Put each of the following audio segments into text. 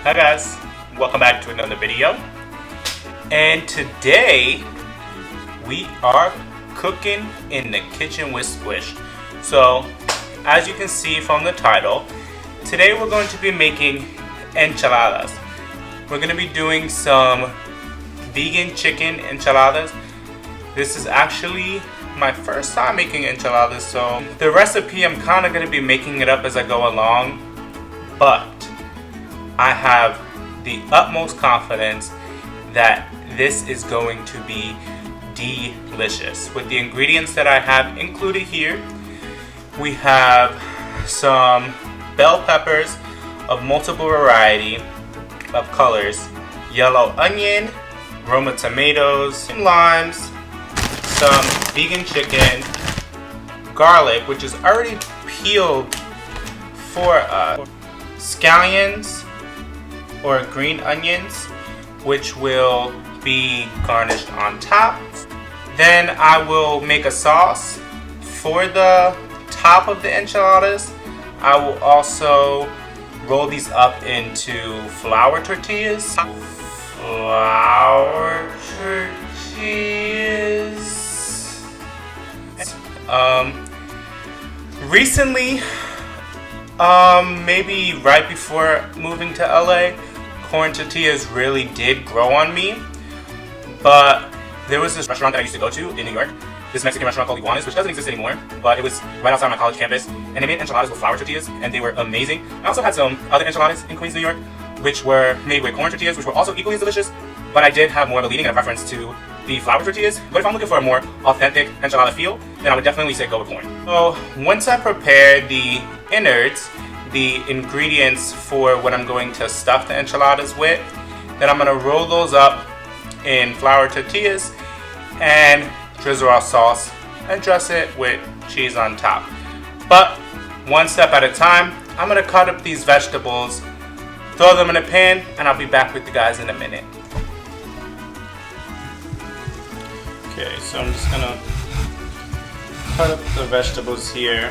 Hi guys, welcome back to another video. And today we are cooking in the kitchen with Squish. So as you can see from the title, today we're going to be making enchiladas. We're going to be doing some vegan chicken enchiladas. This is actually my first time making enchiladas, so the recipe I'm kind of going to be making it up as I go along, but I have the utmost confidence that this is going to be delicious. With the ingredients that I have included here, we have some bell peppers of multiple variety of colors, yellow onion, Roma tomatoes, some limes, some vegan chicken, garlic, which is already peeled for scallions, or green onions, which will be garnished on top. Then I will make a sauce for the top of the enchiladas. I will also roll these up into flour tortillas. Recently, maybe right before moving to LA, corn tortillas really did grow on me, but there was this restaurant that I used to go to in New York, this Mexican restaurant called Iguanas, which doesn't exist anymore, but it was right outside my college campus, and they made enchiladas with flour tortillas, and they were amazing. I also had some other enchiladas in Queens, New York, which were made with corn tortillas, which were also equally as delicious, but I did have more of a leaning and a preference to the flour tortillas. But if I'm looking for a more authentic enchilada feel, then I would definitely say go with corn. So once I prepare the innards, the ingredients for what I'm going to stuff the enchiladas with, then I'm going to roll those up in flour tortillas and drizzle our sauce and dress it with cheese on top. But one step at a time, I'm going to cut up these vegetables, throw them in a pan, and I'll be back with you guys in a minute. Okay, so I'm just going to cut up the vegetables here.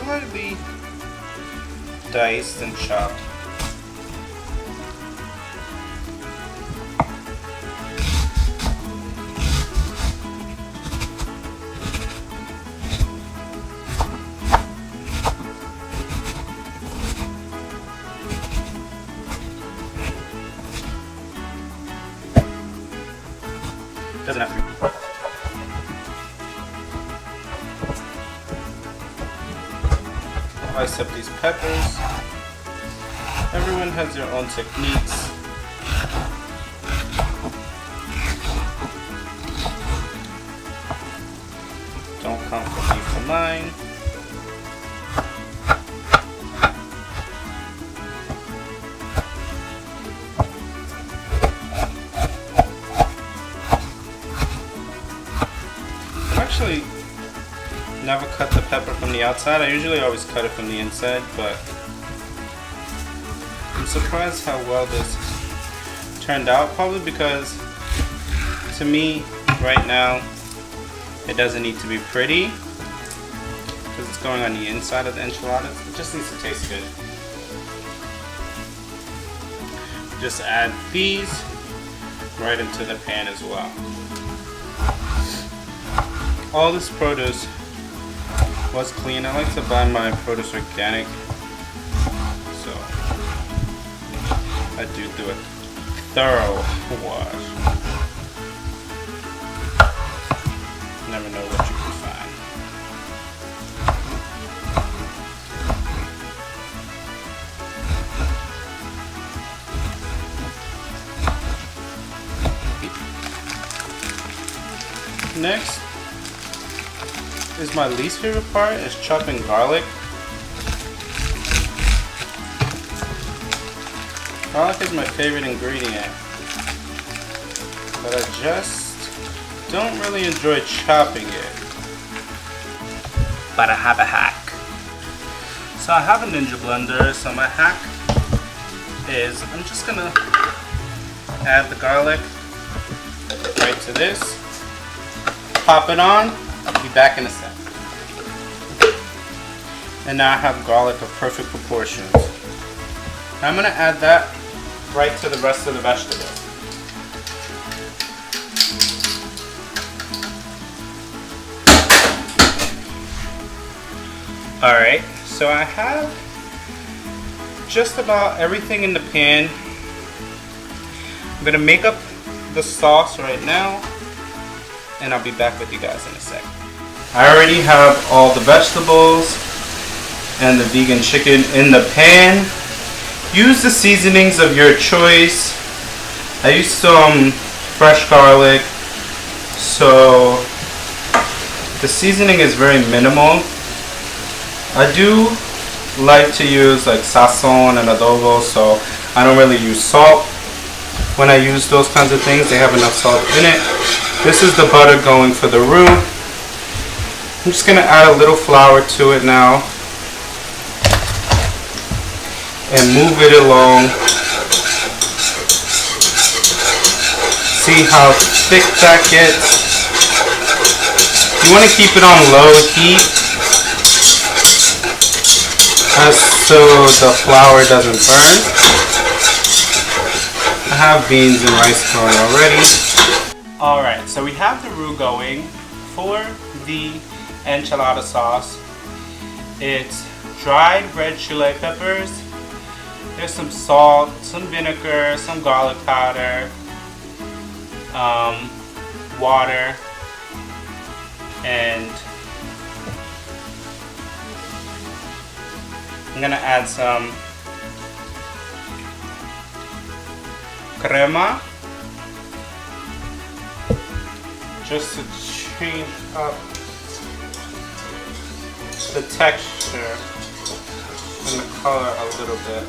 Slightly diced and chopped. Doesn't have to be. Slice up these peppers. Everyone has their own techniques. Don't come for me for mine. Actually never cut the pepper from the outside. I usually always cut it from the inside, but I'm surprised how well this turned out, probably because to me right now it doesn't need to be pretty because it's going on the inside of the enchiladas. It just needs to taste good. Just add these right into the pan as well. All this produce was clean. I like to buy my produce organic, so I do a thorough wash. Never know what you can find. Next is my least favorite part, is chopping garlic. Garlic is my favorite ingredient, but I just don't really enjoy chopping it. but I have a hack. So I have a Ninja blender, so my hack is I'm just gonna add the garlic right to this, pop it on, I'll be back in a sec. And now I have garlic of perfect proportions. Now I'm gonna add that right to the rest of the vegetables. Alright, so I have just about everything in the pan. I'm gonna make up the sauce right now, and I'll be back with you guys in a sec. I already have all the vegetables and the vegan chicken in the pan. Use the seasonings of your choice. I used some fresh garlic, so the seasoning is very minimal. I do like to use like Sazon and Adobo, so I don't really use salt. When I use those kinds of things, they have enough salt in it. This is the butter going for the roux. I'm just gonna add a little flour to it now and move it along. See how thick that gets. You want to keep it on low heat so the flour doesn't burn. I have beans and rice going already. Alright, so we have the roux going for the enchilada sauce. It's dried red chili peppers. There's some salt, some vinegar, some garlic powder, water, and I'm gonna add some crema just to change up the texture and the color a little bit.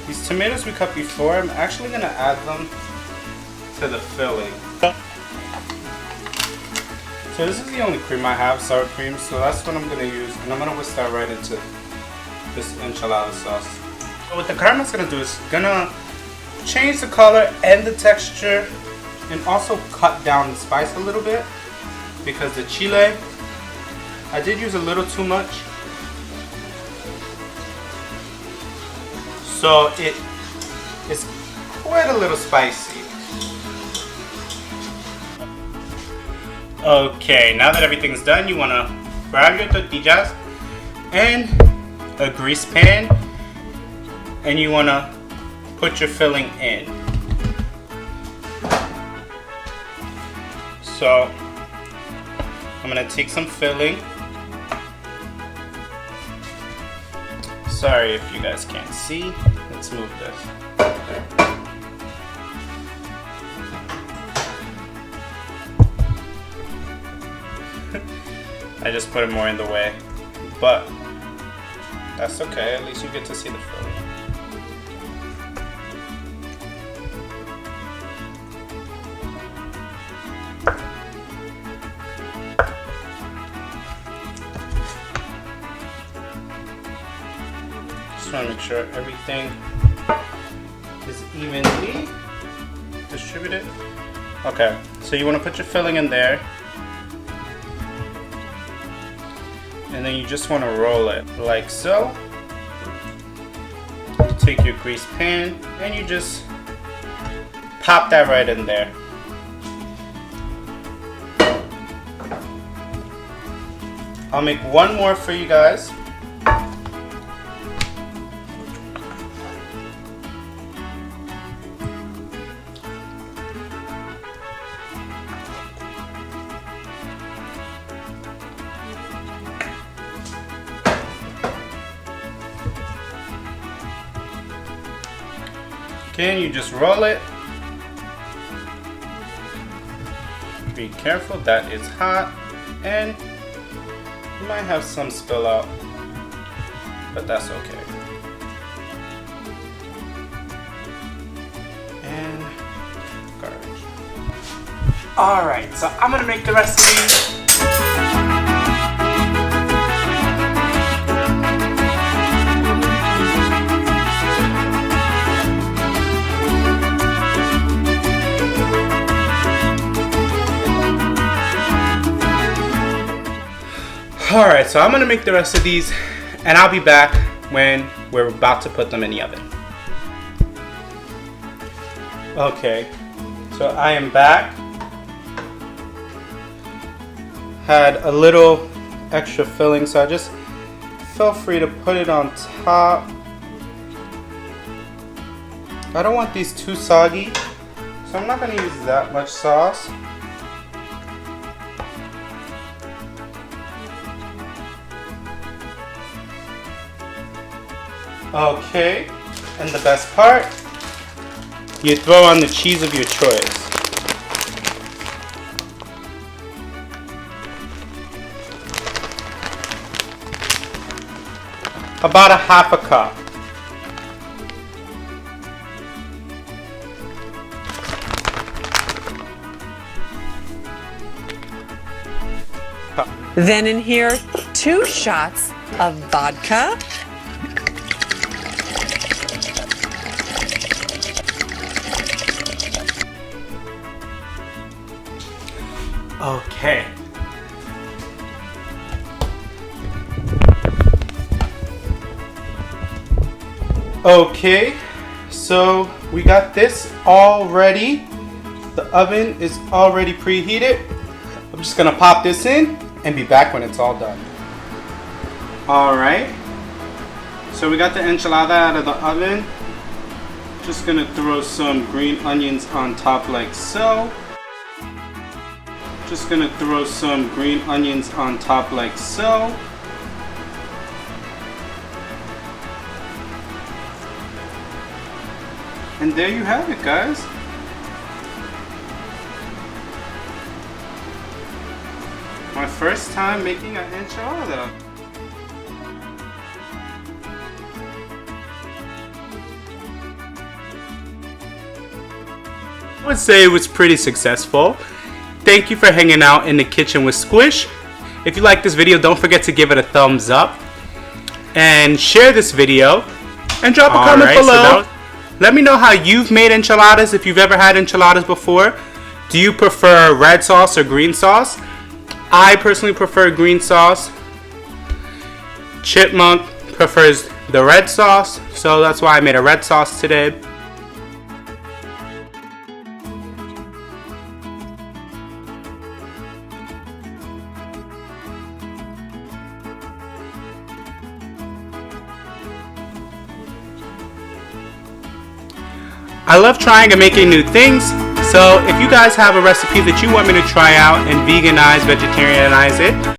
These tomatoes we cut before, I'm actually gonna add them to the filling. So this is the only cream I have, sour cream, so that's what I'm going to use, and I'm going to whisk that right into this enchilada sauce. So what the crema is going to do is going to change the color and the texture, and also cut down the spice a little bit, because the chile, I did use a little too much, so it is quite a little spicy. Okay, now that everything's done, you want to grab your tortillas and a grease pan, and you want to put your filling in. So I'm going to take some filling. Sorry if you guys can't see. Let's move this. I just put it more in the way, but that's okay, at least you get to see the filling. Just want to make sure everything is evenly distributed. Okay, so you want to put your filling in there. And then you just want to roll it like so. You take your grease pan and you just pop that right in there. I'll make one more for you guys. Okay, you just roll it. Be careful, that is hot, and you might have some spill out, but that's okay. And garbage. Alright, so I'm gonna make the rest of these. Alright, so I'm gonna make the rest of these and I'll be back when we're about to put them in the oven. Okay, so I am back. Had a little extra filling, so I just feel free to put it on top. I don't want these too soggy, so I'm not going to use that much sauce. Okay, and the best part, you throw on the cheese of your choice. About a half a cup. Then in here, 2 shots of vodka. Okay. Okay, so we got this all ready. The oven is already preheated. I'm just gonna pop this in and be back when it's all done. Alright, so we got the enchilada out of the oven. Just gonna throw some green onions on top like so. Just gonna throw some green onions on top like so. And there you have it, guys. My first time making an enchilada. I would say it was pretty successful. Thank you for hanging out in the kitchen with Squish. If you like this video, don't forget to give it a thumbs up and share this video and drop a comment below. Let me know how you've made enchiladas, if you've ever had enchiladas before. Do you prefer red sauce or green sauce? I personally prefer green sauce. Chipmunk prefers the red sauce, so that's why I made a red sauce today. I love trying and making new things, so if you guys have a recipe that you want me to try out and veganize, vegetarianize it,